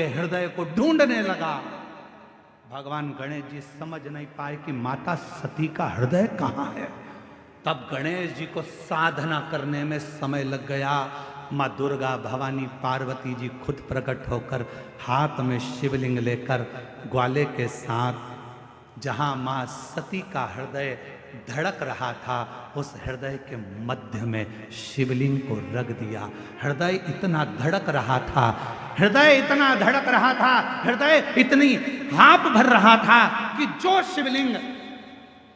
हृदय को ढूंढने लगा। भगवान गणेश जी समझ नहीं पाए कि माता सती का हृदय कहाँ है। तब गणेश जी को साधना करने में समय लग गया। माँ दुर्गा, भवानी, पार्वती जी खुद प्रकट होकर हाथ में शिवलिंग लेकर ग्वाले के साथ जहाँ माँ सती का हृदय धड़क रहा था उस हृदय के मध्य में शिवलिंग को रख दिया। हृदय इतना धड़क रहा था, हृदय इतना धड़क रहा था, हृदय इतनी हाँप भर रहा था कि जो शिवलिंग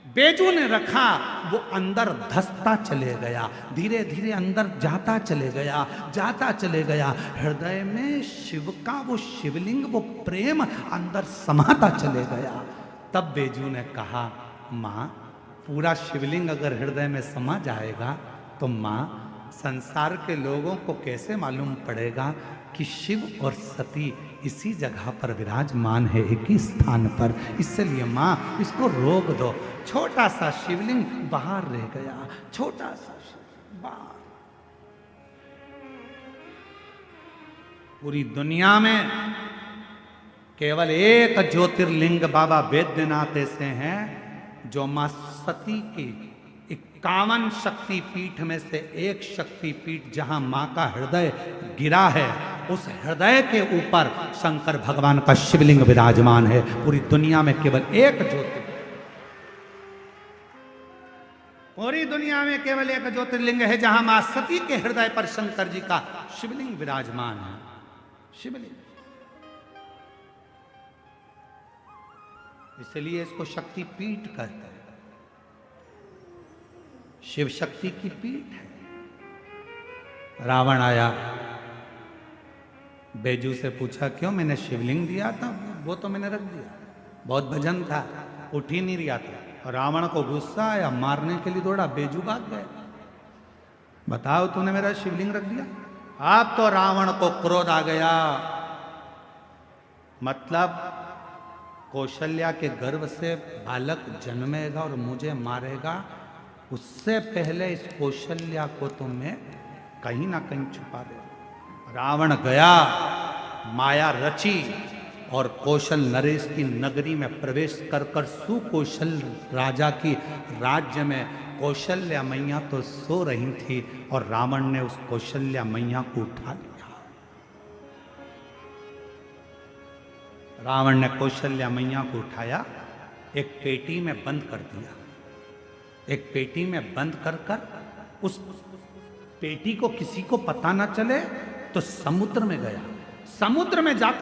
बेजू ने रखा वो अंदर धसता चले गया, धीरे धीरे अंदर जाता चले गया, जाता चले गया। हृदय में शिव का वो शिवलिंग, वो प्रेम अंदर समाता चले गया। तब बेजू ने कहा, माँ पूरा शिवलिंग अगर हृदय में समा जाएगा तो माँ संसार के लोगों को कैसे मालूम पड़ेगा कि शिव और सती इसी जगह पर विराजमान है, एक ही स्थान पर। इसलिए माँ इसको रोक दो। छोटा सा शिवलिंग बाहर रह गया, छोटा सा शिवलिंग बाहर। पूरी दुनिया में केवल एक ज्योतिर्लिंग बाबा वैद्यनाथ ऐसे हैं जो मां सती की 51 शक्तिपीठ में से एक शक्तिपीठ जहां मां का हृदय गिरा है, उस हृदय के ऊपर शंकर भगवान का शिवलिंग विराजमान है। पूरी दुनिया में केवल एक ज्योतिर्लिंग, पूरी दुनिया में केवल एक ज्योतिर्लिंग है जहां मां सती के हृदय पर शंकर जी का शिवलिंग विराजमान है। शिवलिंग, इसलिए इसको शक्ति पीठ कहते हैं। शिव शक्ति की पीठ है। रावण आया, बेजू से पूछा, क्यों? मैंने शिवलिंग दिया था, वो तो मैंने रख दिया, बहुत भजन था, उठ ही नहीं रहा था। रावण को गुस्सा आया, मारने के लिए दौड़ा, बेजू भाग गए। बताओ, तूने मेरा शिवलिंग रख दिया। अब तो रावण को क्रोध आ गया, मतलब कौशल्या के गर्भ से बालक जन्मेगा और मुझे मारेगा, उससे पहले इस कौशल्या को तो मैं कहीं ना कहीं छुपा दे। रावण गया, माया रची और कौशल नरेश की नगरी में प्रवेश कर कर सुकौशल राजा की राज्य में कौशल्या मैया तो सो रही थी और रावण ने उस कौशल्या मैया को उठा लिया। रावण ने कौशल्या मैया को उठाया, एक पेटी में बंद कर दिया। एक पेटी में बंद कर कर उस पेटी को किसी को पता ना चले तो समुद्र में गया। समुद्र में जाकर